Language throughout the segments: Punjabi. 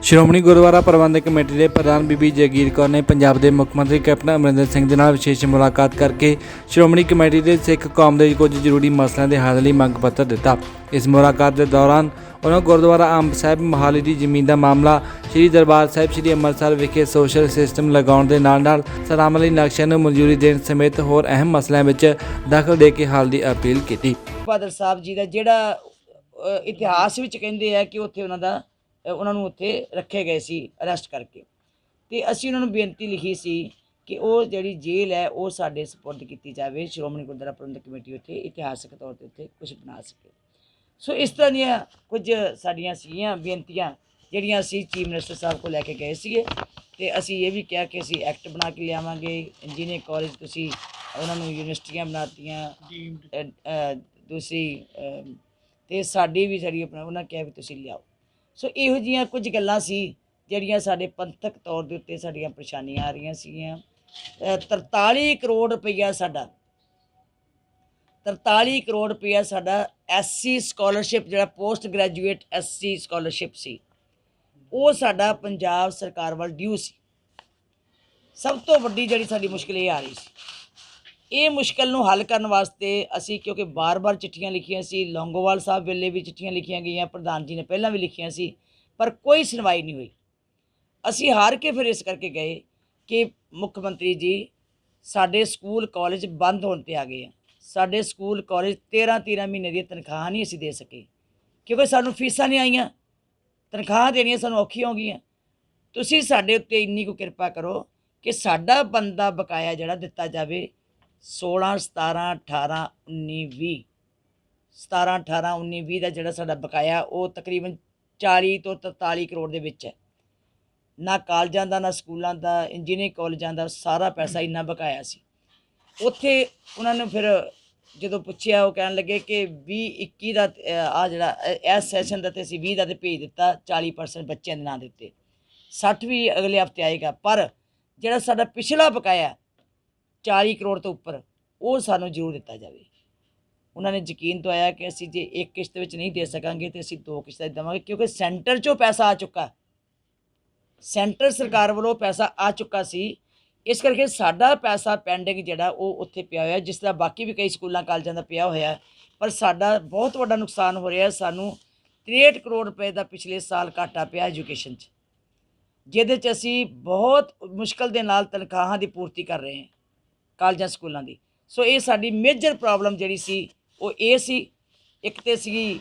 ਸ਼੍ਰੋਮਣੀ ਗੁਰਦੁਆਰਾ ਪ੍ਰਬੰਧਕ ਕਮੇਟੀ ਦੇ ਪ੍ਰਧਾਨ ਬੀਬੀ ਜਗੀਰ ਕੌਰ ਨੇ ਪੰਜਾਬ ਦੇ ਮੁੱਖ ਮੰਤਰੀ ਕੈਪਟਨ ਅਮਰਿੰਦਰ ਸਿੰਘ ਦੇ ਨਾਲ ਵਿਸ਼ੇਸ਼ ਮੁਲਾਕਾਤ ਕਰਕੇ ਸ਼੍ਰੋਮਣੀ ਕਮੇਟੀ ਦੇ ਸਿੱਖ ਕੌਮ ਦੇ ਕੁਝ ਜ਼ਰੂਰੀ ਮਸਲਿਆਂ ਦੇ ਹੱਲ ਲਈ ਮੰਗ ਪੱਤਰ ਦਿੱਤਾ। ਇਸ ਮੁਲਾਕਾਤ ਦੇ ਦੌਰਾਨ ਉਹਨਾਂ ਗੁਰਦੁਆਰਾ ਅੰਬ ਸਾਹਿਬ ਮੋਹਾਲੀ ਦੀ ਜ਼ਮੀਨ ਦਾ ਮਾਮਲਾ, ਸ੍ਰੀ ਦਰਬਾਰ ਸਾਹਿਬ ਸ੍ਰੀ ਅੰਮ੍ਰਿਤਸਰ ਵਿਖੇ ਸੋਸ਼ਲ ਸਿਸਟਮ ਲਗਾਉਣ ਦੇ ਨਾਲ ਸਰਾਮਲੀ ਨਕਸ਼ੇ ਨੂੰ ਮਨਜ਼ੂਰੀ ਦੇਣ ਸਮੇਤ ਹੋਰ ਅਹਿਮ ਮਸਲਿਆਂ ਵਿੱਚ ਦਖਲ ਦੇ ਕੇ ਹੱਲ ਦੀ ਅਪੀਲ ਕੀਤੀ। ਬਹਾਦਰ ਸਾਹਿਬ ਜੀ ਦਾ ਜਿਹੜਾ ਇਤਿਹਾਸ ਵਿੱਚ ਕਹਿੰਦੇ ਆ ਕਿ ਉੱਥੇ ਉਹਨਾਂ ਨੂੰ ਉੱਥੇ ਰੱਖੇ ਗਏ ਸੀ ਅਰੈਸਟ ਕਰਕੇ, ਤੇ ਅਸੀਂ ਉਹਨਾਂ ਨੂੰ ਬੇਨਤੀ ਲਿਖੀ ਸੀ ਕਿ ਉਹ ਜਿਹੜੀ ਜੇਲ੍ਹ ਹੈ ਉਹ ਸਾਡੇ ਸਪੁਰਦ ਕੀਤੀ ਜਾਵੇ। ਸ਼੍ਰੋਮਣੀ ਗੁਰਦੁਆਰਾ ਪ੍ਰਬੰਧਕ ਕਮੇਟੀ ਉੱਥੇ ਇਤਿਹਾਸਕ ਤੌਰ 'ਤੇ ਉੱਥੇ ਕੁਝ ਬਣਾ ਸਕੇ। ਸੋ ਇਸ ਤਰ੍ਹਾਂ ਦੀਆਂ ਕੁਝ ਸਾਡੀਆਂ ਸੀਗੀਆਂ ਬੇਨਤੀਆਂ ਜਿਹੜੀਆਂ ਅਸੀਂ ਚੀਫ ਮਿਨਿਸਟਰ ਸਾਹਿਬ ਕੋਲ ਲੈ ਕੇ ਗਏ ਸੀਗੇ, ਤੇ ਅਸੀਂ ਇਹ ਵੀ ਕਿਹਾ ਕਿ ਅਸੀਂ ਐਕਟ ਬਣਾ ਕੇ ਲਿਆਵਾਂਗੇ। ਇੰਜੀਨੀਅਰਿੰਗ ਕਾਲਜ ਤੁਸੀਂ ਉਹਨਾਂ ਨੂੰ ਯੂਨੀਵਰਸਿਟੀਆਂ ਬਣਾਤੀਆਂ, ਦੂਸਰੀ ਤੇ ਸਾਡੀ ਆਪਣਾ ਉਹਨਾਂ ਕਿਹਾ ਵੀ ਤੁਸੀਂ ਲਿਆਓ। ਸੋ ਇਹੋ ਜਿਹੀਆਂ ਕੁਝ ਗੱਲਾਂ ਸੀ ਜਿਹੜੀਆਂ ਸਾਡੇ ਪੰਥਕ ਤੌਰ ਦੇ ਉੱਤੇ ਸਾਡੀਆਂ ਪਰੇਸ਼ਾਨੀਆਂ ਆ ਰਹੀਆਂ ਸੀਗੀਆਂ। 43 ਕਰੋੜ ਰੁਪਈਆ ਸਾਡਾ 43 ਕਰੋੜ ਰੁਪਈਆ ਸਾਡਾ SC ਸਕਾਲਰਸ਼ਿਪ, ਜਿਹੜਾ ਪੋਸਟ ਗ੍ਰੈਜੂਏਟ SC ਸਕਾਲਰਸ਼ਿਪ ਸੀ, ਉਹ ਸਾਡਾ ਪੰਜਾਬ ਸਰਕਾਰ ਵੱਲ ਡਿਊ ਸੀ। ਸਭ ਤੋਂ ਵੱਡੀ ਜਿਹੜੀ ਸਾਡੀ ਮੁਸ਼ਕਿਲ ਇਹ ਆ ਰਹੀ ਸੀ। ਇਹ ਮੁਸ਼ਕਿਲ ਨੂੰ ਹੱਲ ਕਰਨ ਵਾਸਤੇ ਅਸੀਂ, ਕਿਉਂਕਿ ਬਾਰ-ਬਾਰ ਚਿੱਠੀਆਂ ਲਿਖੀਆਂ ਸੀ, ਲੌਂਗੋਵਾਲ ਸਾਹਿਬ ਵੇਲੇ ਵੀ ਚਿੱਠੀਆਂ ਲਿਖੀਆਂ ਗਈਆਂ, ਪ੍ਰਧਾਨ ਜੀ ਨੇ ਪਹਿਲਾਂ ਵੀ ਲਿਖੀਆਂ ਸੀ, ਪਰ ਕੋਈ ਸੁਣਵਾਈ ਨਹੀਂ ਹੋਈ। ਅਸੀਂ ਹਾਰ ਕੇ ਫਿਰ ਇਸ ਕਰਕੇ ਗਏ ਕਿ ਮੁੱਖ ਮੰਤਰੀ ਜੀ, ਸਾਡੇ ਸਕੂਲ ਕਾਲਜ ਬੰਦ ਹੋਣ 'ਤੇ ਆ ਗਏ ਆ। ਸਾਡੇ ਸਕੂਲ ਕਾਲਜ 13 ਮਹੀਨੇ ਦੀਆਂ ਤਨਖਾਹਾਂ ਨਹੀਂ ਅਸੀਂ ਦੇ ਸਕੇ, ਕਿਉਂਕਿ ਸਾਨੂੰ ਫੀਸਾਂ ਨਹੀਂ ਆਈਆਂ, ਤਨਖਾਹਾਂ ਦੇਣੀਆਂ ਸਾਨੂੰ ਔਖੀਆਂ ਹੋ ਗਈਆਂ। ਤੁਸੀਂ ਸਾਡੇ ਉੱਤੇ ਇੰਨੀ ਕੁ ਕਿਰਪਾ ਕਰੋ ਕਿ ਸਾਡਾ ਬੰਦਾ ਬਕਾਇਆ ਜਿਹੜਾ ਦਿੱਤਾ ਜਾਵੇ। 16, 17, 18, 19, 20 17, 18, 19, 20 ਦਾ ਜਿਹੜਾ ਸਾਡਾ ਬਕਾਇਆ ਉਹ ਤਕਰੀਬਨ 40 ਤੋਂ 43 ਕਰੋੜ ਦੇ ਵਿੱਚ ਹੈ। ਨਾ ਕਾਲਜਾਂ ਦਾ, ਨਾ ਸਕੂਲਾਂ ਦਾ, ਇੰਜੀਨੀਅਰਿੰਗ ਕਾਲਜਾਂ ਦਾ ਸਾਰਾ ਪੈਸਾ ਇੰਨਾ ਬਕਾਇਆ ਸੀ। ਉੱਥੇ ਉਹਨਾਂ ਨੂੰ ਫਿਰ ਜਦੋਂ ਪੁੱਛਿਆ, ਉਹ ਕਹਿਣ ਲੱਗੇ ਕਿ 20-21 ਦਾ ਆ ਜਿਹੜਾ ਇਸ ਸੈਸ਼ਨ ਦਾ, ਤੇ ਅਸੀਂ 20 ਦਾ ਤੇ ਭੇਜ ਦਿੱਤਾ, 40% ਬੱਚਿਆਂ ਦੇ ਨਾਂ ਦੇ ਉੱਤੇ, 60 ਵੀ ਅਗਲੇ ਹਫ਼ਤੇ ਆਏਗਾ। ਪਰ ਜਿਹੜਾ ਸਾਡਾ ਪਿਛਲਾ ਬਕਾਇਆ 40 ਕਰੋੜ ਤੋਂ ਉੱਪਰ, ਉਹ ਸਾਨੂੰ ਜ਼ਰੂਰ ਦਿੱਤਾ ਜਾਵੇ। ਉਹਨਾਂ ਨੇ ਯਕੀਨ ਦਵਾਇਆ ਕਿ ਅਸੀਂ ਜੇ ਇੱਕ ਕਿਸ਼ਤ ਵਿੱਚ ਨਹੀਂ ਦੇ ਸਕਾਂਗੇ ਤੇ ਅਸੀਂ 2 ਕਿਸ਼ਤਾਂ ਦੇਵਾਂਗੇ, ਕਿਉਂਕਿ ਸੈਂਟਰ 'ਚੋਂ ਪੈਸਾ ਆ ਚੁੱਕਾ, ਸੈਂਟਰ ਸਰਕਾਰ ਵੱਲੋਂ ਪੈਸਾ ਆ ਚੁੱਕਾ ਸੀ। ਇਸ ਕਰਕੇ ਸਾਡਾ ਪੈਸਾ ਪੈਂਡਿੰਗ ਜਿਹੜਾ ਉਹ ਉੱਥੇ ਪਿਆ ਹੋਇਆ, ਜਿਸ ਤਰ੍ਹਾਂ ਬਾਕੀ ਵੀ ਕਈ ਸਕੂਲਾਂ ਕਾਲਜਾਂ ਦਾ ਪਿਆ ਹੋਇਆ। ਪਰ ਸਾਡਾ ਬਹੁਤ ਵੱਡਾ ਨੁਕਸਾਨ ਹੋ ਰਿਹਾ। ਸਾਨੂੰ 63 ਕਰੋੜ ਰੁਪਏ ਦਾ ਪਿਛਲੇ ਸਾਲ ਘਾਟਾ ਪਿਆ ਐਜੂਕੇਸ਼ਨ 'ਚ, ਜਿਹਦੇ 'ਚ ਅਸੀਂ ਬਹੁਤ ਮੁਸ਼ਕਲ ਦੇ ਨਾਲ ਤਨਖਾਹਾਂ ਦੀ ਪੂਰਤੀ ਕਰ ਰਹੇ ਹਾਂ ਕਾਲਜਾਂ ਸਕੂਲਾਂ ਦੀ। ਸੋ ਇਹ ਸਾਡੀ ਮੇਜਰ ਪ੍ਰੋਬਲਮ ਜਿਹੜੀ ਸੀ ਉਹ ਇਹ ਸੀ। ਇੱਕ ਤਾਂ ਸੀਗੀ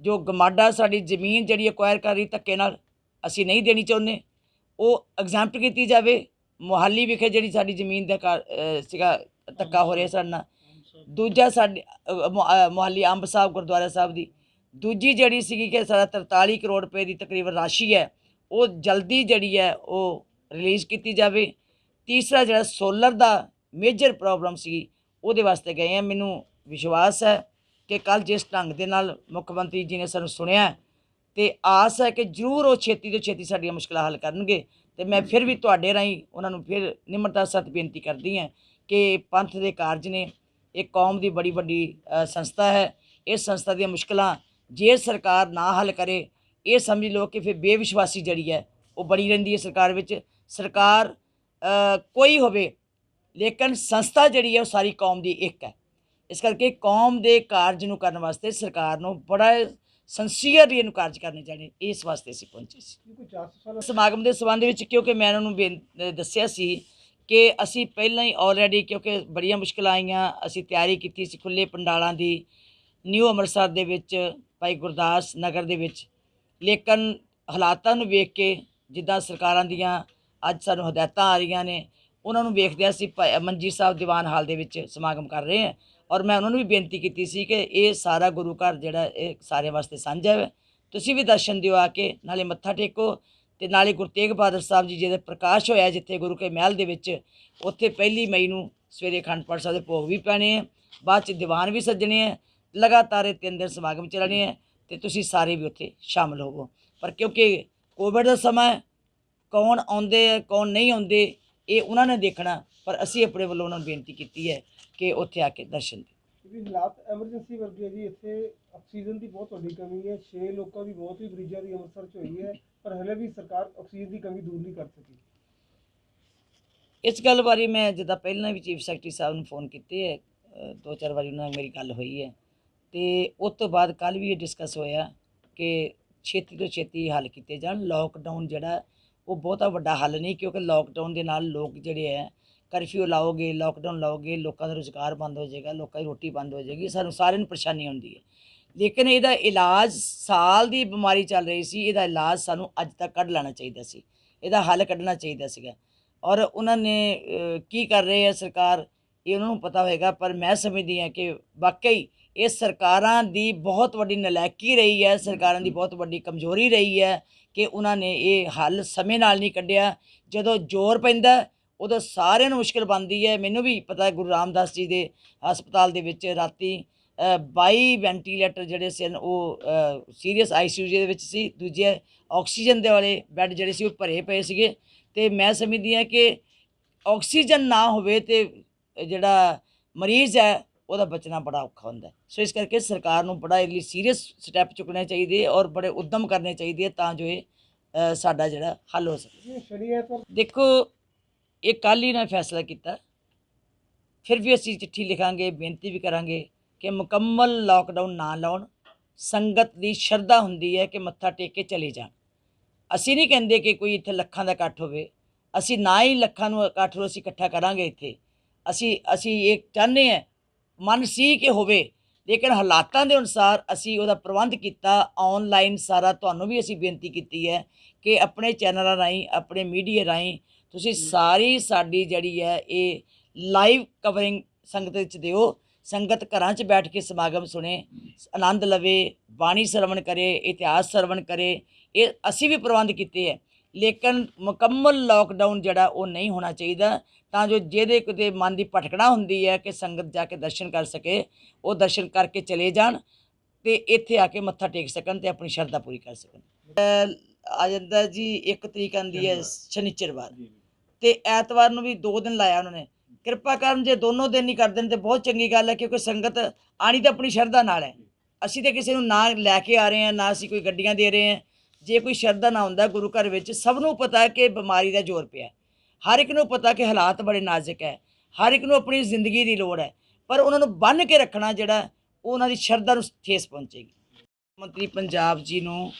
ਜੋ ਗਮਾਡਾ, ਸਾਡੀ ਜ਼ਮੀਨ ਜਿਹੜੀ ਅਕਵਾਇਰ ਕਰ ਰਹੀ ਧੱਕੇ ਨਾਲ, ਅਸੀਂ ਨਹੀਂ ਦੇਣੀ ਚਾਹੁੰਦੇ, ਉਹ ਐਗਜ਼ੈਂਪਟ ਕੀਤੀ ਜਾਵੇ। ਮੋਹਾਲੀ ਵਿਖੇ ਜਿਹੜੀ ਸਾਡੀ ਜ਼ਮੀਨ ਦਾ ਸੀਗਾ ਧੱਕਾ ਹੋ ਰਿਹਾ ਸਾਡੇ ਨਾਲ। ਦੂਜਾ ਸਾਡੇ ਮੋਹਾਲੀ ਅੰਬ ਸਾਹਿਬ ਗੁਰਦੁਆਰਾ ਸਾਹਿਬ ਦੀ ਦੂਜੀ ਜਿਹੜੀ ਸੀਗੀ ਕਿ ਸਾਡਾ 43 ਕਰੋੜ ਰੁਪਏ ਦੀ ਤਕਰੀਬਨ ਰਾਸ਼ੀ ਹੈ, ਉਹ ਜਲਦੀ ਜਿਹੜੀ ਹੈ ਉਹ ਰਿਲੀਜ਼ ਕੀਤੀ ਜਾਵੇ। ਤੀਸਰਾ ਜਿਹੜਾ ਸੋਲਰ ਦਾ ਮੇਜਰ ਪ੍ਰੋਬਲਮ ਸੀ, ਉਹਦੇ ਵਾਸਤੇ ਗਏ ਹਾਂ। ਮੈਨੂੰ ਵਿਸ਼ਵਾਸ ਹੈ ਕਿ ਕੱਲ੍ਹ ਜਿਸ ਢੰਗ ਦੇ ਨਾਲ ਮੁੱਖ ਮੰਤਰੀ ਜੀ ਨੇ ਸਾਨੂੰ ਸੁਣਿਆ, ਤੇ ਆਸ ਹੈ ਕਿ ਜ਼ਰੂਰ ਉਹ ਛੇਤੀ ਤੋਂ ਛੇਤੀ ਸਾਡੀਆਂ ਮੁਸ਼ਕਲਾਂ ਹੱਲ ਕਰਨਗੇ। ਤੇ ਮੈਂ ਫਿਰ ਵੀ ਤੁਹਾਡੇ ਰਾਹੀਂ ਉਹਨਾਂ ਨੂੰ ਫਿਰ ਨਿਮਰਤਾ ਸਹਿਤ ਬੇਨਤੀ ਕਰਦੀ ਹਾਂ ਕਿ ਪੰਥ ਦੇ ਕਾਰਜ ਨੇ, ਇਹ ਕੌਮ ਦੀ ਬੜੀ ਵੱਡੀ ਸੰਸਥਾ ਹੈ। ਇਸ ਸੰਸਥਾ ਦੀਆਂ ਮੁਸ਼ਕਲਾਂ ਜੇ ਸਰਕਾਰ ਨਾ ਹੱਲ ਕਰੇ, ਇਹ ਸਮਝ ਲਓ ਕਿ ਫਿਰ ਬੇਵਿਸ਼ਵਾਸੀ ਜਿਹੜੀ ਹੈ ਉਹ ਬਣੀ ਰਹਿੰਦੀ ਹੈ ਸਰਕਾਰ ਵਿੱਚ। ਸਰਕਾਰ ਕੋਈ ਹੋਵੇ, ਲੇਕਿਨ ਸੰਸਥਾ ਜਿਹੜੀ ਹੈ ਉਹ ਸਾਰੀ ਕੌਮ ਦੀ ਇੱਕ ਹੈ। ਇਸ ਕਰਕੇ ਕੌਮ ਦੇ ਕਾਰਜ ਨੂੰ ਕਰਨ ਵਾਸਤੇ ਸਰਕਾਰ ਨੂੰ ਬੜਾ ਸੰਸੀਅਰਲੀ ਇਹਨੂੰ ਕਾਰਜ ਕਰਨੇ ਚਾਹੀਦੇ। ਇਸ ਵਾਸਤੇ ਅਸੀਂ ਪਹੁੰਚੇ ਸੀ ਸਮਾਗਮ ਦੇ ਸੰਬੰਧ ਵਿੱਚ, ਕਿਉਂਕਿ ਮੈਂ ਉਹਨਾਂ ਨੂੰ ਦੱਸਿਆ ਸੀ ਕਿ ਅਸੀਂ ਪਹਿਲਾਂ ਹੀ ਆਲਰੇਡੀ, ਕਿਉਂਕਿ ਬੜੀਆਂ ਮੁਸ਼ਕਿਲਾਂ ਆਈਆਂ, ਅਸੀਂ ਤਿਆਰੀ ਕੀਤੀ ਸੀ ਖੁੱਲ੍ਹੇ ਪੰਡਾਲਾਂ ਦੀ ਨਿਊ ਅੰਮ੍ਰਿਤਸਰ ਦੇ ਵਿੱਚ, ਭਾਈ ਗੁਰਦਾਸ ਨਗਰ ਦੇ ਵਿੱਚ। ਲੇਕਿਨ ਹਾਲਾਤਾਂ ਨੂੰ ਵੇਖ ਕੇ, ਜਿੱਦਾਂ ਸਰਕਾਰਾਂ ਦੀਆਂ ਅੱਜ ਸਾਨੂੰ ਹਦਾਇਤਾਂ ਆ ਰਹੀਆਂ ਨੇ, ਉਹਨਾਂ ਨੂੰ ਵੇਖਦਿਆਂ ਅਸੀਂ ਮੰਜੀ ਸਾਹਿਬ ਦੀਵਾਨ ਹਾਲ ਦੇ ਵਿੱਚ ਸਮਾਗਮ ਕਰ ਰਹੇ ਹਾਂ। ਔਰ ਮੈਂ ਉਹਨਾਂ ਨੂੰ ਵੀ ਬੇਨਤੀ ਕੀਤੀ ਸੀ ਕਿ ਇਹ ਸਾਰਾ ਗੁਰੂ ਘਰ ਜਿਹੜਾ ਇਹ ਸਾਰਿਆਂ ਵਾਸਤੇ ਸਾਂਝਾ ਹੈ, ਤੁਸੀਂ ਵੀ ਦਰਸ਼ਨ ਦਿਓ ਆ ਕੇ, ਨਾਲੇ ਮੱਥਾ ਟੇਕੋ, ਤੇ ਨਾਲੇ ਗੁਰੂ ਤੇਗ ਬਹਾਦਰ ਸਾਹਿਬ ਜੀ ਜਿਹਦੇ ਪ੍ਰਕਾਸ਼ ਹੋਇਆ ਜਿੱਥੇ ਗੁਰੂ ਕੇ ਮਹਿਲ ਦੇ ਵਿੱਚ, ਉੱਥੇ 1 ਮਈ ਨੂੰ ਸਵੇਰੇ ਅਖੰਡ ਪਾਠ ਸਾਹਿਬ ਦੇ ਭੋਗ ਵੀ ਪੈਣੇ ਹੈ, ਬਾਅਦ 'ਚ ਦੀਵਾਨ ਵੀ ਸੱਜਣੇ ਹੈ, ਲਗਾਤਾਰ ਇਹ 3 ਦਿਨ ਸਮਾਗਮ ਚੱਲਣੇ ਹੈ, ਤੇ ਤੁਸੀਂ ਸਾਰੇ ਵੀ ਉੱਥੇ ਸ਼ਾਮਲ ਹੋਵੋ। ਪਰ ਕਿਉਂਕਿ ਕੋਵਿਡ ਦਾ ਸਮਾਂ ਹੈ, ਕੌਣ ਆਉਂਦੇ ਹੈ ਕੌਣ ਨਹੀਂ ਆਉਂਦੇ ਇਹ ਉਹਨਾਂ ਨੇ ਦੇਖਣਾ, ਪਰ ਅਸੀਂ ਆਪਣੇ ਵੱਲੋਂ ਉਹਨਾਂ ਨੂੰ ਬੇਨਤੀ ਕੀਤੀ ਹੈ ਕਿ ਉੱਥੇ ਆ ਕੇ ਦਰਸ਼ਨ ਦਿਓ। ਹਾਲਾਤ ਐਮਰਜੈਂਸੀ ਵਰਗੇ ਜੀ, ਇੱਥੇ ਆਕਸੀਜਨ ਦੀ ਬਹੁਤ ਵੱਡੀ ਕਮੀ ਹੈ। 6 ਲੋਕਾਂ ਦੀ ਮੌਤ ਵੀ ਮਰੀਜ਼ਾਂ ਦੀ ਅੰਮ੍ਰਿਤਸਰ 'ਚ ਹੋਈ ਹੈ। ਪਰ ਹਲੇ ਵੀ ਸਰਕਾਰ ਆਕਸੀਜਨ ਦੀ ਕਮੀ ਦੂਰ ਨਹੀਂ ਕਰ ਸਕੀ। ਇਸ ਗੱਲ ਬਾਰੇ ਮੈਂ ਜਿੱਦਾਂ ਪਹਿਲਾਂ ਵੀ ਚੀਫ ਸੈਕਟਰੀ ਸਾਹਿਬ ਨੂੰ ਫੋਨ ਕੀਤੇ ਹੈ, 2-4 ਵਾਰੀ ਉਹਨਾਂ ਨਾਲ ਮੇਰੀ ਗੱਲ ਹੋਈ ਹੈ ਤੇ ਉਸ ਤੋਂ ਬਾਅਦ ਕੱਲ੍ਹ ਵੀ ਇਹ ਡਿਸਕਸ ਹੋਇਆ ਕਿ ਛੇਤੀ ਤੋਂ ਛੇਤੀ ਹੱਲ ਕੀਤੇ ਜਾਣ। ਲੋਕਡਾਊਨ ਜਿਹੜਾ ਉਹ ਬਹੁਤਾ ਵੱਡਾ ਹੱਲ ਨਹੀਂ, ਕਿਉਂਕਿ ਲੋਕਡਾਊਨ ਦੇ ਨਾਲ ਲੋਕ ਜਿਹੜੇ ਹੈ ਕਰਫਿਊ ਲਾਓਗੇ, ਲੋਕਡਾਊਨ ਲਾਓਗੇ, ਲੋਕਾਂ ਦਾ ਰੁਜ਼ਗਾਰ ਬੰਦ ਹੋ ਜਾਏਗਾ, ਲੋਕਾਂ ਦੀ ਰੋਟੀ ਬੰਦ ਹੋ ਜਾਏਗੀ, ਸਾਨੂੰ ਸਾਰਿਆਂ ਨੂੰ ਪਰੇਸ਼ਾਨੀ ਹੁੰਦੀ ਹੈ। ਲੇਕਿਨ ਇਹਦਾ ਇਲਾਜ, ਸਾਲ ਦੀ ਬਿਮਾਰੀ ਚੱਲ ਰਹੀ ਸੀ, ਇਹਦਾ ਇਲਾਜ ਸਾਨੂੰ ਅੱਜ ਤੱਕ ਕੱਢ ਲੈਣਾ ਚਾਹੀਦਾ ਸੀ, ਇਹਦਾ ਹੱਲ ਕੱਢਣਾ ਚਾਹੀਦਾ ਸੀਗਾ। ਔਰ ਉਹਨਾਂ ਨੇ ਕੀ ਕਰ ਰਹੇ ਹੈ ਸਰਕਾਰ, ਇਹ ਉਹਨਾਂ ਨੂੰ ਪਤਾ ਹੋਏਗਾ। ਪਰ ਮੈਂ ਸਮਝਦੀ ਹਾਂ ਕਿ ਵਾਕਈ ਇਹ ਸਰਕਾਰਾਂ ਦੀ ਬਹੁਤ ਵੱਡੀ ਨਲਾਇਕੀ ਰਹੀ ਹੈ, ਸਰਕਾਰਾਂ ਦੀ ਬਹੁਤ ਵੱਡੀ ਕਮਜ਼ੋਰੀ ਰਹੀ ਹੈ ਕਿ ਉਹਨਾਂ ਨੇ ਇਹ ਹੱਲ ਸਮੇਂ ਨਾਲ ਨਹੀਂ ਕੱਢਿਆ। ਜਦੋਂ ਜ਼ੋਰ ਪੈਂਦਾ ਉਦੋਂ ਸਾਰਿਆਂ ਨੂੰ ਮੁਸ਼ਕਿਲ ਬਣਦੀ ਹੈ। ਮੈਨੂੰ ਵੀ ਪਤਾ ਗੁਰੂ ਰਾਮਦਾਸ ਜੀ ਦੇ ਹਸਪਤਾਲ ਦੇ ਵਿੱਚ ਰਾਤੀ 22 ਵੈਂਟੀਲੇਟਰ ਜਿਹੜੇ ਸਨ ਉਹ ਸੀਰੀਅਸ ICU ਦੇ ਵਿੱਚ ਸੀ, ਦੂਜੇ ਆਕਸੀਜਨ ਦੇ ਵਾਲੇ ਬੈੱਡ ਜਿਹੜੇ ਸੀ ਉਹ ਭਰੇ ਪਏ ਸੀਗੇ। ਤੇ ਮੈਂ ਸਮਝਦੀ ਹਾਂ ਕਿ ਆਕਸੀਜਨ ਨਾ ਹੋਵੇ ਤੇ ਜਿਹੜਾ ਮਰੀਜ਼ ਹੈ ਉਹਦਾ ਬਚਣਾ ਬੜਾ ਔਖਾ ਹੁੰਦਾ। ਸੋ ਇਸ ਕਰਕੇ ਸਰਕਾਰ ਨੂੰ ਬੜਾ ਇਹਦੇ ਲਈ ਸੀਰੀਅਸ ਸਟੈਪ ਚੁੱਕਣੇ ਚਾਹੀਦੇ ਔਰ ਬੜੇ ਉੱਦਮ ਕਰਨੇ ਚਾਹੀਦੇ ਤਾਂ ਜੋ ਇਹ ਸਾਡਾ ਜਿਹੜਾ ਹੱਲ ਹੋ ਸਕੇ। ਸ਼ਨੀ ਐਤਵਾਰ ਦੇਖੋ, ਇਹ ਕੱਲ੍ਹ ਹੀ ਨਾ ਫੈਸਲਾ ਕੀਤਾ, ਫਿਰ ਵੀ ਅਸੀਂ ਚਿੱਠੀ ਲਿਖਾਂਗੇ, ਬੇਨਤੀ ਵੀ ਕਰਾਂਗੇ ਕਿ ਮੁਕੰਮਲ ਲਾਕਡਾਊਨ ਨਾ ਲਾਉਣ। ਸੰਗਤ ਦੀ ਸ਼ਰਧਾ ਹੁੰਦੀ ਹੈ ਕਿ ਮੱਥਾ ਟੇਕ ਕੇ ਚਲੇ ਜਾਣ। ਅਸੀਂ ਨਹੀਂ ਕਹਿੰਦੇ ਕਿ ਕੋਈ ਇੱਥੇ ਲੱਖਾਂ ਦਾ ਇਕੱਠ ਹੋਵੇ, ਅਸੀਂ ਨਾ ਹੀ ਲੱਖਾਂ ਨੂੰ ਇਕੱਠ ਨੂੰ ਅਸੀਂ ਇਕੱਠਾ ਕਰਾਂਗੇ ਇੱਥੇ। ਅਸੀਂ ਇਹ ਚਾਹੁੰਦੇ ਹਾਂ, ਮਨ ਸੀ ਕਿ ਹੋਵੇ, ਲੇਕਿਨ ਹਾਲਾਤਾਂ ਦੇ ਅਨੁਸਾਰ ਅਸੀਂ ਉਹਦਾ ਪ੍ਰਬੰਧ ਕੀਤਾ। ਔਨਲਾਈਨ ਸਾਰਾ ਤੁਹਾਨੂੰ ਵੀ ਅਸੀਂ ਬੇਨਤੀ ਕੀਤੀ ਹੈ ਕਿ ਆਪਣੇ ਚੈਨਲਾਂ ਰਾਹੀਂ, ਆਪਣੇ ਮੀਡੀਆ ਰਾਹੀਂ ਤੁਸੀਂ ਸਾਰੀ ਸਾਡੀ ਜਿਹੜੀ ਹੈ ਇਹ ਲਾਈਵ ਕਵਰਿੰਗ ਸੰਗਤ ਵਿੱਚ ਦਿਓ। ਸੰਗਤ ਘਰਾਂ 'ਚ ਬੈਠ ਕੇ ਸਮਾਗਮ ਸੁਣੇ, ਆਨੰਦ ਲਵੇ, ਬਾਣੀ ਸਰਵਣ ਕਰੇ, ਇਤਿਹਾਸ ਸਰਵਣ ਕਰੇ। ਇਹ ਅਸੀਂ ਵੀ ਪ੍ਰਬੰਧ ਕੀਤੇ ਹੈ, ਲੇਕਿਨ ਮੁਕੰਮਲ ਲਾਕਡਾਊਨ ਜਿਹੜਾ ਉਹ ਨਹੀਂ ਹੋਣਾ ਚਾਹੀਦਾ ਤਾਂ ਜੋ ਜਿਹਦੇ ਕਿਤੇ ਮਨ ਦੀ ਭਟਕਣਾ ਹੁੰਦੀ ਹੈ ਕਿ ਸੰਗਤ ਜਾ ਕੇ ਦਰਸ਼ਨ ਕਰ ਸਕੇ, ਉਹ ਦਰਸ਼ਨ ਕਰਕੇ ਚਲੇ ਜਾਣ ਤੇ ਇੱਥੇ ਆ ਕੇ ਮੱਥਾ ਟੇਕ ਸਕਣ ਤੇ ਆਪਣੀ ਸ਼ਰਧਾ ਪੂਰੀ ਕਰ ਸਕਣ। ਆ ਜਾਂਦਾ ਜੀ 1 ਤਰੀਕ ਆਉਂਦੀ ਹੈ ਸ਼ਨੀਚਰਵਾਰ, ਤੇ ਐਤਵਾਰ ਨੂੰ ਵੀ 2 ਦਿਨ ਲਾਇਆ ਉਹਨਾਂ ਨੇ। ਕਿਰਪਾ ਕਰਨ ਜੇ ਦੋਨੋਂ ਦਿਨ ਹੀ ਕਰ ਦੇਣ ਤੇ ਬਹੁਤ ਚੰਗੀ ਗੱਲ ਹੈ, ਕਿਉਂਕਿ ਸੰਗਤ ਆਣੀ ਤਾਂ ਆਪਣੀ ਸ਼ਰਧਾ ਨਾਲ ਹੈ। ਅਸੀਂ ਤਾਂ ਕਿਸੇ ਨੂੰ ਨਾ ਲੈ ਕੇ ਆ ਰਹੇ ਹਾਂ, ਨਾ ਅਸੀਂ ਕੋਈ ਗੱਡੀਆਂ ਦੇ ਰਹੇ ਹਾਂ। ਜੇ ਕੋਈ ਸ਼ਰਧਾ ਨਾ ਹੁੰਦਾ ਗੁਰੂ ਘਰ ਵਿੱਚ, ਸਭ ਨੂੰ ਪਤਾ ਹੈ ਕਿ ਬਿਮਾਰੀ ਦਾ ਜ਼ੋਰ ਪਿਆ, ਹਰ ਇੱਕ ਨੂੰ ਪਤਾ ਕਿ ਹਾਲਾਤ ਬੜੇ ਨਾਜ਼ੁਕ ਹੈ, ਹਰ ਇੱਕ ਨੂੰ ਆਪਣੀ ਜ਼ਿੰਦਗੀ ਦੀ ਲੋੜ ਹੈ, ਪਰ ਉਹਨਾਂ ਨੂੰ ਬੰਨ੍ਹ ਕੇ ਰੱਖਣਾ ਜਿਹੜਾ ਉਹ ਉਹਨਾਂ ਦੀ ਸ਼ਰਧਾ ਨੂੰ ਠੇਸ ਪਹੁੰਚੇਗੀ। ਮੰਤਰੀ ਪੰਜਾਬ ਜੀ ਨੂੰ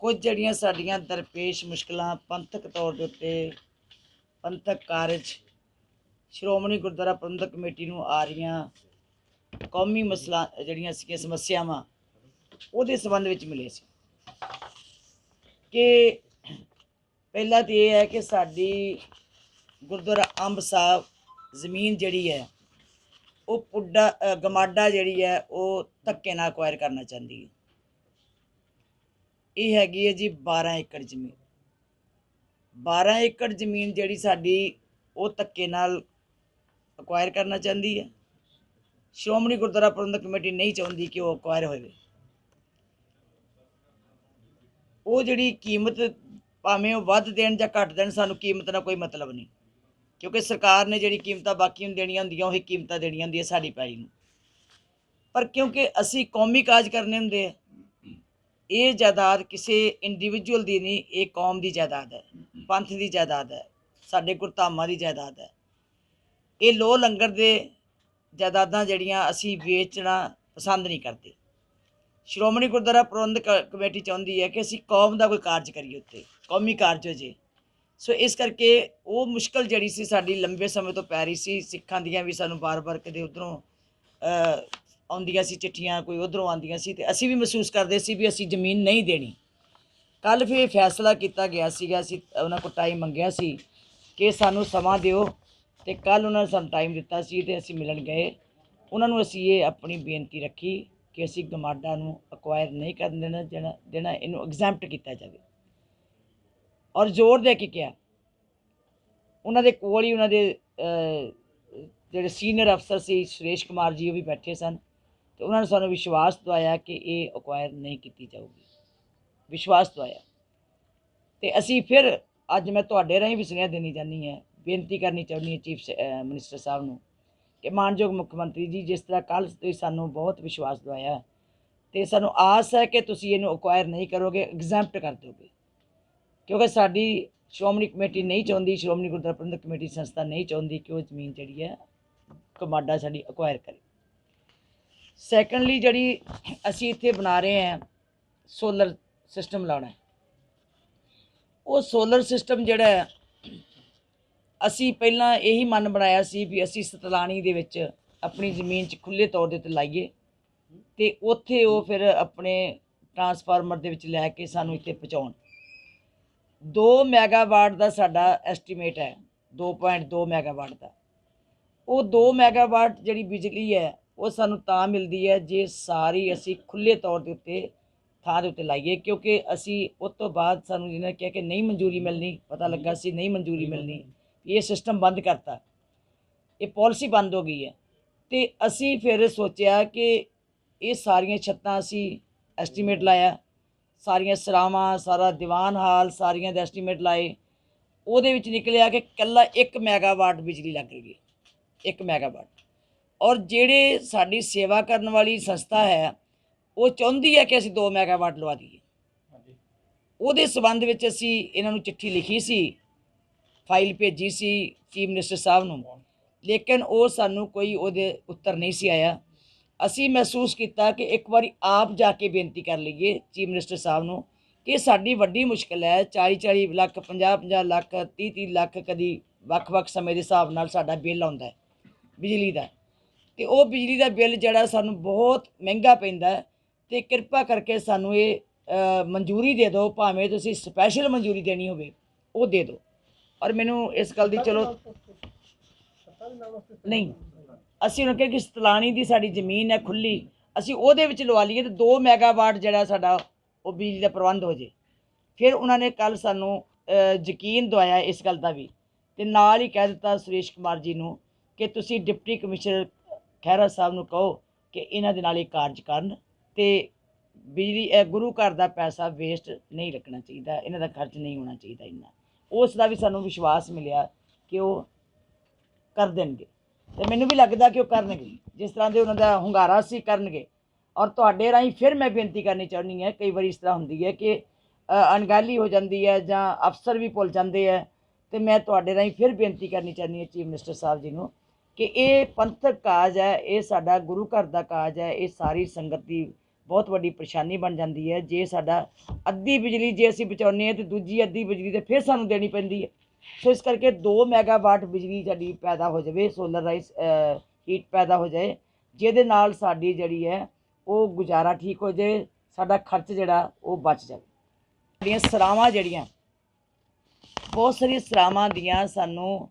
ਕੁਝ ਜਿਹੜੀਆਂ ਸਾਡੀਆਂ ਦਰਪੇਸ਼ ਮੁਸ਼ਕਲਾਂ ਪੰਥਕ ਤੌਰ ਦੇ ਉੱਤੇ, ਪੰਥਕ ਕਾਰਜ, ਸ਼੍ਰੋਮਣੀ ਗੁਰਦੁਆਰਾ ਪ੍ਰਬੰਧਕ ਕਮੇਟੀ ਨੂੰ ਆ ਰਹੀਆਂ ਕੌਮੀ ਮਸਲਾ ਜਿਹੜੀਆਂ ਸੀਗੀਆਂ ਸਮੱਸਿਆਵਾਂ, ਉਹਦੇ ਸੰਬੰਧ ਵਿੱਚ ਮਿਲੇ ਸੀ ਕਿ ਪਹਿਲਾਂ ਤਾਂ ਇਹ ਹੈ ਕਿ ਸਾਡੀ ਗੁਰਦੁਆਰਾ ਅੰਬ ਸਾਹਿਬ ਜ਼ਮੀਨ ਜਿਹੜੀ ਹੈ ਉਹ ਗਮਾਡਾ ਜਿਹੜੀ ਹੈ ਉਹ ਧੱਕੇ ਨਾਲ ਅਕਵਾਇਰ ਕਰਨਾ ਚਾਹੁੰਦੀ ਹੈ। ਇਹ ਹੈਗੀ ਹੈ ਜੀ 12 ਏਕੜ ਜ਼ਮੀਨ। 12 ਏਕੜ ਜ਼ਮੀਨ ਜਿਹੜੀ ਸਾਡੀ ਉਹ ਧੱਕੇ ਨਾਲ ਅਕਵਾਇਰ ਕਰਨਾ ਚਾਹੁੰਦੀ ਹੈ। ਸ਼੍ਰੋਮਣੀ ਗੁਰਦੁਆਰਾ ਪ੍ਰਬੰਧਕ ਕਮੇਟੀ ਨਹੀਂ ਚਾਹੁੰਦੀ ਕਿ ਉਹ ਅਕਵਾਇਰ ਹੋਵੇ। ਉਹ ਜਿਹੜੀ ਕੀਮਤ ਭਾਵੇਂ ਉਹ ਵੱਧ ਦੇਣ ਜਾਂ ਘੱਟ ਦੇਣ, ਸਾਨੂੰ ਕੀਮਤ ਨਾਲ ਕੋਈ ਮਤਲਬ ਨਹੀਂ, ਕਿਉਂਕਿ ਸਰਕਾਰ ਨੇ ਜਿਹੜੀ ਕੀਮਤਾਂ ਬਾਕੀ ਨੂੰ ਦੇਣੀਆਂ ਹੁੰਦੀਆਂ ਉਹੀ ਕੀਮਤਾਂ ਦੇਣੀਆਂ ਹੁੰਦੀਆਂ ਸਾਡੀ ਪੈਲੀ ਨੂੰ। ਪਰ ਕਿਉਂਕਿ ਅਸੀਂ ਕੌਮੀ ਕਾਜ ਕਰਨੇ ਹੁੰਦੇ ਆ, ਇਹ ਜਾਇਦਾਦ ਕਿਸੇ ਇੰਡੀਵਿਜੂਅਲ ਦੀ ਨਹੀਂ, ਇਹ ਕੌਮ ਦੀ ਜਾਇਦਾਦ ਹੈ, ਪੰਥ ਦੀ ਜਾਇਦਾਦ ਹੈ, ਸਾਡੇ ਗੁਰਧਾਮਾਂ ਦੀ ਜਾਇਦਾਦ ਹੈ। ਇਹ ਲੋਹ ਲੰਗਰ ਦੇ ਜਾਇਦਾਦਾਂ ਜਿਹੜੀਆਂ ਅਸੀਂ ਵੇਚਣਾ ਪਸੰਦ ਨਹੀਂ ਕਰਦੇ। ਸ਼੍ਰੋਮਣੀ ਗੁਰਦੁਆਰਾ ਪ੍ਰਬੰਧਕ ਕਮੇਟੀ ਚਾਹੁੰਦੀ ਹੈ ਕਿ ਅਸੀਂ ਕੌਮ ਦਾ ਕੋਈ ਕਾਰਜ ਕਰੀਏ, ਉੱਤੇ ਕੌਮੀ ਕਾਰਜ ਹੋ ਜੇ। ਸੋ ਇਸ ਕਰਕੇ ਉਹ ਮੁਸ਼ਕਲ ਜਿਹੜੀ ਸੀ ਸਾਡੀ ਲੰਬੇ ਸਮੇਂ ਤੋਂ ਪੈ ਰਹੀ ਸੀ। ਸਿੱਖਾਂ ਦੀਆਂ ਵੀ ਸਾਨੂੰ ਬਾਰ-ਬਾਰ ਕਦੇ ਉੱਧਰੋਂ ਆਉਂਦੀਆਂ ਸੀ ਚਿੱਠੀਆਂ, ਕੋਈ ਉੱਧਰੋਂ ਆਉਂਦੀਆਂ ਸੀ, ਅਤੇ ਅਸੀਂ ਵੀ ਮਹਿਸੂਸ ਕਰਦੇ ਸੀ ਵੀ ਅਸੀਂ ਜ਼ਮੀਨ ਨਹੀਂ ਦੇਣੀ। ਕੱਲ੍ਹ ਫਿਰ ਫੈਸਲਾ ਕੀਤਾ ਗਿਆ ਸੀਗਾ, ਅਸੀਂ ਉਹਨਾਂ ਕੋਲ ਟਾਈਮ ਮੰਗਿਆ ਸੀ ਕਿ ਸਾਨੂੰ ਸਮਾਂ ਦਿਓ, ਅਤੇ ਕੱਲ੍ਹ ਉਹਨਾਂ ਨੇ ਸਾਨੂੰ ਟਾਈਮ ਦਿੱਤਾ ਸੀ ਅਤੇ ਅਸੀਂ ਮਿਲਣ ਗਏ। ਉਹਨਾਂ ਨੂੰ ਅਸੀਂ ਇਹ ਆਪਣੀ ਬੇਨਤੀ ਰੱਖੀ ਕਿ ਅਸੀਂ ਗਮਾਡਾ ਨੂੰ ਅਕਵਾਇਰ ਨਹੀਂ ਕਰਨ ਦੇਣਾ, ਇਹਨੂੰ ਐਗਜ਼ੈਂਪਟ ਕੀਤਾ ਜਾਵੇ। ਔਰ ਜ਼ੋਰ ਦੇ ਕੇ ਕਿਹਾ, ਉਹਨਾਂ ਦੇ ਕੋਲ ਹੀ ਉਹਨਾਂ ਦੇ ਜਿਹੜੇ ਸੀਨੀਅਰ ਅਫਸਰ ਸੀ ਸੁਰੇਸ਼ ਕੁਮਾਰ ਜੀ, ਉਹ ਵੀ ਬੈਠੇ ਸਨ, ਅਤੇ ਉਹਨਾਂ ਨੇ ਸਾਨੂੰ ਵਿਸ਼ਵਾਸ ਦਿਵਾਇਆ ਕਿ ਇਹ ਅਕਵਾਇਰ ਨਹੀਂ ਕੀਤੀ ਜਾਊਗੀ, ਵਿਸ਼ਵਾਸ ਦਿਵਾਇਆ। ਅਤੇ ਅਸੀਂ ਫਿਰ ਅੱਜ ਮੈਂ ਤੁਹਾਡੇ ਰਾਹੀਂ ਵੀ ਸੁਨੇਹਾ ਦੇਣੀ ਚਾਹੁੰਦੀ ਹਾਂ, ਬੇਨਤੀ ਕਰਨੀ ਚਾਹੁੰਦੀ ਹਾਂ ਚੀਫ ਮਿਨਿਸਟਰ ਸਾਹਿਬ ਨੂੰ ਕਿ ਮਾਨਯੋਗ ਮੁੱਖ ਮੰਤਰੀ ਜੀ, ਜਿਸ ਤਰ੍ਹਾਂ ਕੱਲ੍ਹ ਤੁਸੀਂ ਸਾਨੂੰ ਬਹੁਤ ਵਿਸ਼ਵਾਸ ਦਿਵਾਇਆ ਤੇ ਸਾਨੂੰ ਆਸ ਹੈ ਕਿ ਤੁਸੀਂ ਇਹਨੂੰ ਅਕਵਾਇਰ ਨਹੀਂ ਕਰੋਗੇ, ਐਗਜ਼ੈਂਪਟ ਕਰ ਦਿਓਗੇ, ਕਿਉਂਕਿ ਸਾਡੀ ਸ਼੍ਰੋਮਣੀ ਕਮੇਟੀ ਨਹੀਂ ਚਾਹੁੰਦੀ, ਸ਼੍ਰੋਮਣੀ ਗੁਰਦੁਆਰਾ ਪ੍ਰਬੰਧਕ ਕਮੇਟੀ ਸੰਸਥਾ ਨਹੀਂ ਚਾਹੁੰਦੀ ਕਿ ਉਹ ਜ਼ਮੀਨ ਜਿਹੜੀ ਹੈ ਕਮਾਡਾ ਸਾਡੀ ਅਕਵਾਇਰ ਕਰੇ। ਸੈਕੰਡਲੀ ਜਿਹੜੀ ਅਸੀਂ ਇੱਥੇ ਬਣਾ ਰਹੇ ਹਾਂ ਸੋਲਰ ਸਿਸਟਮ ਲਾਉਣਾ ਹੈ, ਉਹ ਸੋਲਰ ਸਿਸਟਮ ਜਿਹੜਾ ਹੈ ਅਸੀਂ ਪਹਿਲਾਂ ਇਹੀ ਮਨ ਬਣਾਇਆ ਸੀ ਵੀ ਅਸੀਂ ਸਤਲਾਣੀ ਦੇ ਵਿੱਚ ਆਪਣੀ ਜ਼ਮੀਨ 'ਚ ਖੁੱਲ੍ਹੇ ਤੌਰ ਦੇ ਉੱਤੇ ਲਾਈਏ ਅਤੇ ਉੱਥੇ ਉਹ ਫਿਰ ਆਪਣੇ ਟਰਾਂਸਫਾਰਮਰ ਦੇ ਵਿੱਚ ਲੈ ਕੇ ਸਾਨੂੰ ਇੱਥੇ ਪਹੁੰਚਾਉਣ। 2 ਮੈਗਾਵਾਟ ਦਾ ਸਾਡਾ ਐਸਟੀਮੇਟ ਹੈ, 2.2 ਮੈਗਾਵਾਟ ਦਾ। ਉਹ 2 ਮੈਗਾਵਾਟ ਜਿਹੜੀ ਬਿਜਲੀ ਹੈ ਉਹ ਸਾਨੂੰ ਤਾਂ ਮਿਲਦੀ ਹੈ ਜੇ ਸਾਰੀ ਅਸੀਂ ਖੁੱਲ੍ਹੇ ਤੌਰ ਦੇ ਉੱਤੇ ਥਾਂ ਦੇ ਉੱਤੇ ਲਾਈਏ, ਕਿਉਂਕਿ ਅਸੀਂ ਉਸ ਤੋਂ ਬਾਅਦ ਸਾਨੂੰ ਜਿਹਨਾਂ ਕਿਹਾ ਕਿ ਨਹੀਂ ਮਨਜ਼ੂਰੀ ਮਿਲਣੀ, ਪਤਾ ਲੱਗਾ ਸੀ ਨਹੀਂ ਮਨਜ਼ੂਰੀ ਮਿਲਣੀ, ਇਹ ਸਿਸਟਮ ਬੰਦ ਕਰਤਾ, ਇਹ ਪਾਲਿਸੀ ਬੰਦ ਹੋ ਗਈ ਹੈ। ਅਤੇ ਅਸੀਂ ਫਿਰ ਸੋਚਿਆ ਕਿ ਇਹ ਸਾਰੀਆਂ ਛੱਤਾਂ ਅਸੀਂ ਐਸਟੀਮੇਟ ਲਾਇਆ, ਸਾਰੀਆਂ ਸਰਾਵਾਂ, ਸਾਰਾ ਦੀਵਾਨ ਹਾਲ, ਸਾਰੀਆਂ ਦੇ ਐਸਟੀਮੇਟ ਲਾਏ। ਉਹਦੇ ਵਿੱਚ ਨਿਕਲਿਆ ਕਿ ਇਕੱਲਾ 1 ਮੈਗਾਵਾਟ ਬਿਜਲੀ ਲੱਗ ਰਹੀ ਹੈ, 1 ਮੈਗਾਵਾਟ। ਔਰ ਜਿਹੜੇ ਸਾਡੀ ਸੇਵਾ ਕਰਨ ਵਾਲੀ ਸੰਸਥਾ ਹੈ ਉਹ ਚਾਹੁੰਦੀ ਹੈ ਕਿ ਅਸੀਂ 2 ਮੈਗਾਵਾਟ ਲਵਾ ਦਈਏ। ਉਹਦੇ ਸੰਬੰਧ ਵਿੱਚ ਅਸੀਂ ਇਹਨਾਂ ਨੂੰ ਚਿੱਠੀ ਲਿਖੀ ਸੀ, ਫਾਈਲ ਭੇਜੀ ਸੀ ਚੀਫ ਮਿਨਿਸਟਰ ਸਾਹਿਬ ਨੂੰ, ਲੇਕਿਨ ਉਹ ਸਾਨੂੰ ਕੋਈ ਉਹਦੇ ਉੱਤਰ ਨਹੀਂ ਸੀ ਆਇਆ। ਅਸੀਂ ਮਹਿਸੂਸ ਕੀਤਾ ਕਿ ਇੱਕ ਵਾਰੀ ਆਪ ਜਾ ਕੇ ਬੇਨਤੀ ਕਰ ਲਈਏ ਚੀਫ ਮਿਨਿਸਟਰ ਸਾਹਿਬ ਨੂੰ ਕਿ ਸਾਡੀ ਵੱਡੀ ਮੁਸ਼ਕਿਲ ਹੈ, 40-40 ਲੱਖ, 50-50 ਲੱਖ, 30-30 ਲੱਖ ਕਦੀ ਵੱਖ-ਵੱਖ ਸਮੇਂ ਦੇ ਹਿਸਾਬ ਨਾਲ ਸਾਡਾ ਬਿੱਲ ਆਉਂਦਾ ਹੈ ਬਿਜਲੀ ਦਾ, ਅਤੇ ਉਹ ਬਿਜਲੀ ਦਾ ਬਿੱਲ ਜਿਹੜਾ ਸਾਨੂੰ ਬਹੁਤ ਮਹਿੰਗਾ ਪੈਂਦਾ ਹੈ, ਅਤੇ ਕਿਰਪਾ ਕਰਕੇ ਸਾਨੂੰ ਇਹ ਮਨਜ਼ੂਰੀ ਦੇ ਦਿਓ, ਭਾਵੇਂ ਤੁਸੀਂ ਸਪੈਸ਼ਲ ਮਨਜ਼ੂਰੀ ਦੇਣੀ ਹੋਵੇ ਉਹ ਦੇ ਦਿਓ। ਔਰ ਮੈਨੂੰ ਇਸ ਗੱਲ ਦੀ ਚਲੋ ਨਹੀਂ, ਅਸੀਂ ਉਹਨਾਂ ਕਿਹਾ ਕਿ ਸਤਲਾਣੀ ਦੀ ਸਾਡੀ ਜ਼ਮੀਨ ਹੈ ਖੁੱਲ੍ਹੀ, ਅਸੀਂ ਉਹਦੇ ਵਿੱਚ ਲਵਾ ਲਈਏ ਅਤੇ 2 ਮੈਗਾਵਾਟ ਜਿਹੜਾ ਸਾਡਾ ਉਹ ਬਿਜਲੀ ਦਾ ਪ੍ਰਬੰਧ ਹੋ ਜੇ। ਫਿਰ ਉਹਨਾਂ ਨੇ ਕੱਲ੍ਹ ਸਾਨੂੰ ਯਕੀਨ ਦਵਾਇਆ ਇਸ ਗੱਲ ਦਾ ਵੀ, ਅਤੇ ਨਾਲ ਹੀ ਕਹਿ ਦਿੱਤਾ ਸੁਰੇਸ਼ ਕੁਮਾਰ ਜੀ ਨੂੰ ਕਿ ਤੁਸੀਂ ਡਿਪਟੀ ਕਮਿਸ਼ਨਰ ਖਹਿਰਾ ਸਾਹਿਬ ਨੂੰ ਕਹੋ ਕਿ ਇਹਨਾਂ ਦੇ ਨਾਲ ਇਹ ਕਾਰਜ ਕਰਨ, ਅਤੇ ਬਿਜਲੀ ਗੁਰੂ ਘਰ ਦਾ ਪੈਸਾ ਵੇਸਟ ਨਹੀਂ ਲੱਗਣਾ ਚਾਹੀਦਾ, ਇਹਨਾਂ ਦਾ ਖਰਚ ਨਹੀਂ ਹੋਣਾ ਚਾਹੀਦਾ ਇੰਨਾ। ਉਸ ਦਾ ਵੀ ਸਾਨੂੰ ਵਿਸ਼ਵਾਸ ਮਿਲਿਆ ਕਿ ਉਹ ਕਰ ਦੇਣਗੇ, ਅਤੇ ਮੈਨੂੰ ਵੀ ਲੱਗਦਾ ਕਿ ਉਹ ਕਰਨਗੇ, ਜਿਸ ਤਰ੍ਹਾਂ ਦੇ ਉਹਨਾਂ ਦਾ ਹੁੰਗਾਰਾ ਸੀ ਕਰਨਗੇ। ਔਰ ਤੁਹਾਡੇ ਰਾਹੀਂ ਫਿਰ ਮੈਂ ਬੇਨਤੀ ਕਰਨੀ ਚਾਹੁੰਦੀ ਹਾਂ, ਕਈ ਵਾਰੀ ਇਸ ਤਰ੍ਹਾਂ ਹੁੰਦੀ ਹੈ ਕਿ ਅਣਗਹਿਲੀ ਹੋ ਜਾਂਦੀ ਹੈ ਜਾਂ ਅਫਸਰ ਵੀ ਭੁੱਲ ਜਾਂਦੇ ਹੈ, ਅਤੇ ਮੈਂ ਤੁਹਾਡੇ ਰਾਹੀਂ ਫਿਰ ਬੇਨਤੀ ਕਰਨੀ ਚਾਹੁੰਦੀ ਹਾਂ ਚੀਫ ਮਿਨਿਸਟਰ ਸਾਹਿਬ ਜੀ ਨੂੰ ਕਿ ਇਹ ਪੰਥਕ ਕਾਜ ਹੈ, ਇਹ ਸਾਡਾ ਗੁਰੂ ਘਰ ਦਾ ਕਾਜ ਹੈ, ਇਹ ਸਾਰੀ ਸੰਗਤ ਦੀ ਬਹੁਤ ਵੱਡੀ ਪਰੇਸ਼ਾਨੀ ਬਣ ਜਾਂਦੀ ਹੈ। ਜੇ ਸਾਡਾ ਅੱਧੀ ਬਿਜਲੀ ਜੇ ਅਸੀਂ ਬਚਾਉਂਦੇ ਹਾਂ ਅਤੇ ਦੂਜੀ ਅੱਧੀ ਬਿਜਲੀ ਤਾਂ ਫਿਰ ਸਾਨੂੰ ਦੇਣੀ ਪੈਂਦੀ ਹੈ। ਸੋ ਇਸ ਕਰਕੇ 2 ਮੈਗਾਵਾਟ ਬਿਜਲੀ ਸਾਡੀ ਪੈਦਾ ਹੋ ਜਾਵੇ, ਸੋਲਰ ਰਾਈਸ ਹੀਟ ਪੈਦਾ ਹੋ ਜਾਏ, ਜਿਹਦੇ ਨਾਲ ਸਾਡੀ ਜਿਹੜੀ ਹੈ ਉਹ ਗੁਜ਼ਾਰਾ ਠੀਕ ਹੋ ਜਾਏ, ਸਾਡਾ ਖਰਚ ਜਿਹੜਾ ਉਹ ਬਚ ਜਾਵੇ। ਸਾਡੀਆਂ ਸਰਾਵਾਂ ਜਿਹੜੀਆਂ ਬਹੁਤ ਸਾਰੀਆਂ ਸਰਾਵਾਂ ਦੀਆਂ ਸਾਨੂੰ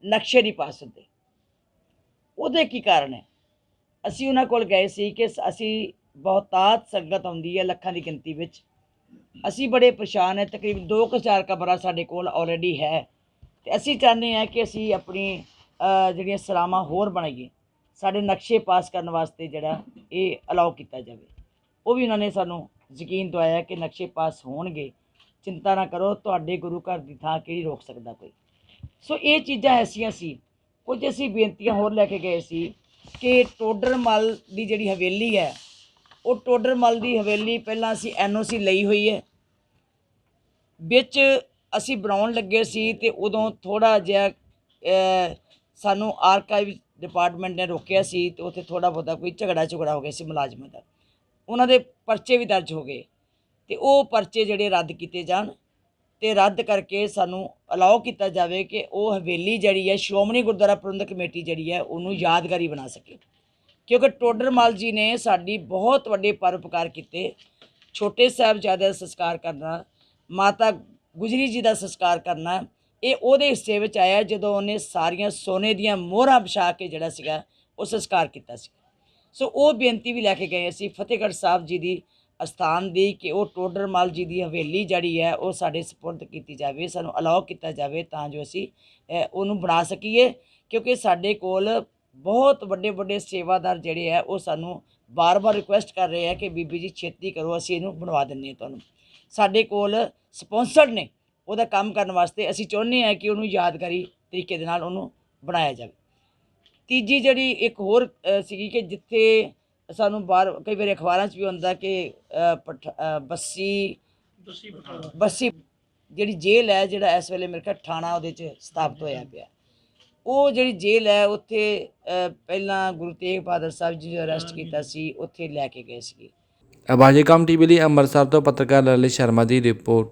ਨਕਸ਼ੇ ਨਹੀਂ ਪਾਸ ਹੁੰਦੇ, ਉਹਦੇ ਕੀ ਕਾਰਨ ਹੈ? ਅਸੀਂ ਉਹਨਾਂ ਕੋਲ ਗਏ ਸੀ ਕਿ ਅਸੀਂ ਬਹੁਤਾਤ ਸੰਗਤ ਆਉਂਦੀ ਹੈ ਲੱਖਾਂ ਦੀ ਗਿਣਤੀ ਵਿੱਚ, ਅਸੀਂ ਬੜੇ ਪਰੇਸ਼ਾਨ ਹੈ, ਤਕਰੀਬਨ 2,000 ਕਮਰਾ ਸਾਡੇ ਕੋਲ ਆਲਰੇਡੀ ਹੈ, ਅਤੇ ਅਸੀਂ ਚਾਹੁੰਦੇ ਹਾਂ ਕਿ ਅਸੀਂ ਆਪਣੀ ਜਿਹੜੀਆਂ ਸਰਾਵਾਂ ਹੋਰ ਬਣਾਈਏ, ਸਾਡੇ ਨਕਸ਼ੇ ਪਾਸ ਕਰਨ ਵਾਸਤੇ ਜਿਹੜਾ ਇਹ ਅਲਾਓ ਕੀਤਾ ਜਾਵੇ। ਉਹ ਵੀ ਉਹਨਾਂ ਨੇ ਸਾਨੂੰ ਯਕੀਨ ਦਵਾਇਆ ਕਿ ਨਕਸ਼ੇ ਪਾਸ ਹੋਣਗੇ, ਚਿੰਤਾ ਨਾ ਕਰੋ, ਤੁਹਾਡੇ ਗੁਰੂ ਘਰ ਦੀ ਥਾਂ ਕਿਹੜੀ ਰੋਕ ਸਕਦਾ ਕੋਈ। ਸੋ ਇਹ ਚੀਜ਼ਾਂ ਐਸੀਆਂ ਸੀ। ਕੁਝ ਅਸੀਂ ਬੇਨਤੀਆਂ ਹੋਰ ਲੈ ਕੇ ਗਏ ਸੀ ਕਿ ਟੋਡਰ ਮੱਲ ਦੀ ਜਿਹੜੀ ਹਵੇਲੀ ਹੈ, ਉਹ ਟੋਡਰ ਮੱਲ ਦੀ ਹਵੇਲੀ ਪਹਿਲਾਂ ਅਸੀਂ NOC ਲਈ ਹੋਈ ਹੈ, ਵਿੱਚ ਅਸੀਂ ਬਣਾਉਣ ਲੱਗੇ ਸੀ ਅਤੇ ਉਦੋਂ ਥੋੜ੍ਹਾ ਜਿਹਾ ਸਾਨੂੰ ਆਰਕਾਈਵ ਡਿਪਾਰਟਮੈਂਟ ਨੇ ਰੋਕਿਆ ਸੀ, ਅਤੇ ਉੱਥੇ ਥੋੜ੍ਹਾ ਬਹੁਤਾ ਕੋਈ ਝਗੜਾ ਹੋ ਗਿਆ ਸੀ ਮੁਲਾਜ਼ਮਾਂ ਦਾ, ਉਹਨਾਂ ਦੇ ਪਰਚੇ ਵੀ ਦਰਜ ਹੋ ਗਏ, ਅਤੇ ਉਹ ਪਰਚੇ ਜਿਹੜੇ ਰੱਦ ਕੀਤੇ ਜਾਣ, ਅਤੇ ਰੱਦ ਕਰਕੇ ਸਾਨੂੰ ਅਲਾਓ ਕੀਤਾ ਜਾਵੇ ਕਿ ਉਹ ਹਵੇਲੀ ਜਿਹੜੀ ਹੈ ਸ਼੍ਰੋਮਣੀ ਗੁਰਦੁਆਰਾ ਪ੍ਰਬੰਧਕ ਕਮੇਟੀ ਜਿਹੜੀ ਹੈ ਉਹਨੂੰ ਯਾਦਗਾਰੀ ਬਣਾ ਸਕੇ, ਕਿਉਂਕਿ ਟੋਡਰ ਮੱਲ ਜੀ ਨੇ ਸਾਡੀ ਬਹੁਤ ਵੱਡੇ ਪਰਉਪਕਾਰ ਕੀਤੇ। ਛੋਟੇ ਸਾਹਿਬਜ਼ਾਦੇ ਦਾ ਸੰਸਕਾਰ ਕਰਨਾ, ਮਾਤਾ ਗੁਜਰੀ ਜੀ ਦਾ ਸੰਸਕਾਰ ਕਰਨਾ, ਇਹ ਉਹਦੇ ਹਿੱਸੇ ਵਿੱਚ ਆਇਆ ਜਦੋਂ ਉਹਨੇ ਸਾਰੀਆਂ ਸੋਨੇ ਦੀਆਂ ਮੋਹਰਾਂ ਵਿਛਾ ਕੇ ਜਿਹੜਾ ਸੀਗਾ ਉਹ ਸੰਸਕਾਰ ਕੀਤਾ ਸੀ। ਸੋ ਉਹ ਬੇਨਤੀ ਵੀ ਲੈ ਕੇ ਗਏ ਅਸੀਂ ਫਤਿਹਗੜ੍ਹ ਸਾਹਿਬ ਜੀ ਦੀ ਅਸਥਾਨ ਦੀ ਕਿ ਉਹ ਟੋਡਰ ਮੱਲ ਜੀ ਦੀ ਹਵੇਲੀ ਜਿਹੜੀ ਹੈ ਉਹ ਸਾਡੇ ਸਪੁਰਦ ਕੀਤੀ ਜਾਵੇ, ਸਾਨੂੰ ਅਲਾਓ ਕੀਤਾ ਜਾਵੇ ਤਾਂ ਜੋ ਅਸੀਂ ਉਹਨੂੰ ਬਣਾ ਸਕੀਏ, ਕਿਉਂਕਿ ਸਾਡੇ ਕੋਲ ਬਹੁਤ ਵੱਡੇ ਵੱਡੇ ਸੇਵਾਦਾਰ ਜਿਹੜੇ ਹੈ ਉਹ ਸਾਨੂੰ ਬਾਰ-ਬਾਰ ਰਿਕੁਐਸਟ ਕਰ ਰਹੇ ਹੈ ਕਿ ਬੀਬੀ ਜੀ ਛੇਤੀ ਕਰੋ, ਅਸੀਂ ਇਹਨੂੰ ਬਣਵਾ ਦਿੰਦੇ ਹਾਂ ਤੁਹਾਨੂੰ। ਸਾਡੇ ਕੋਲ ਸਪੋਂਸਰਡ ਨੇ ਉਹਦਾ ਕੰਮ ਕਰਨ ਵਾਸਤੇ, ਅਸੀਂ ਚਾਹੁੰਦੇ ਹਾਂ ਕਿ ਉਹਨੂੰ ਯਾਦਗਾਰੀ ਤਰੀਕੇ ਦੇ ਨਾਲ ਉਹਨੂੰ ਬਣਾਇਆ ਜਾਵੇ। ਤੀਜੀ ਜਿਹੜੀ ਇੱਕ ਹੋਰ ਸੀਗੀ ਕਿ ਜਿੱਥੇ ਸਾਨੂੰ ਬਾਹਰ ਕਈ ਵਾਰੀ ਅਖਬਾਰਾਂ 'ਚ ਵੀ ਹੁੰਦਾ ਕਿ ਬੱਸੀ ਜਿਹੜੀ ਜੇਲ੍ਹ ਹੈ, ਜਿਹੜਾ ਇਸ ਵੇਲੇ ਮੇਰੇ ਖਿਆਲ ਥਾਣਾ ਉਹਦੇ 'ਚ ਸਥਾਪਿਤ ਹੋਇਆ ਪਿਆ, ਉਹ ਜਿਹੜੀ ਜੇਲ੍ਹ ਹੈ ਉੱਥੇ ਪਹਿਲਾਂ ਗੁਰੂ ਤੇਗ ਬਹਾਦਰ ਸਾਹਿਬ ਜੀ ਨੂੰ ਅਰੈਸਟ ਕੀਤਾ ਸੀ, ਉੱਥੇ ਲੈ ਕੇ ਗਏ ਸੀਗੇ। ਆਵਾਜ਼ੇ ਕੌਮ ਟੀਵੀ ਲਈ ਅੰਮ੍ਰਿਤਸਰ ਤੋਂ ਪੱਤਰਕਾਰ ਲਲਿਤ ਸ਼ਰਮਾ ਦੀ ਰਿਪੋਰਟ।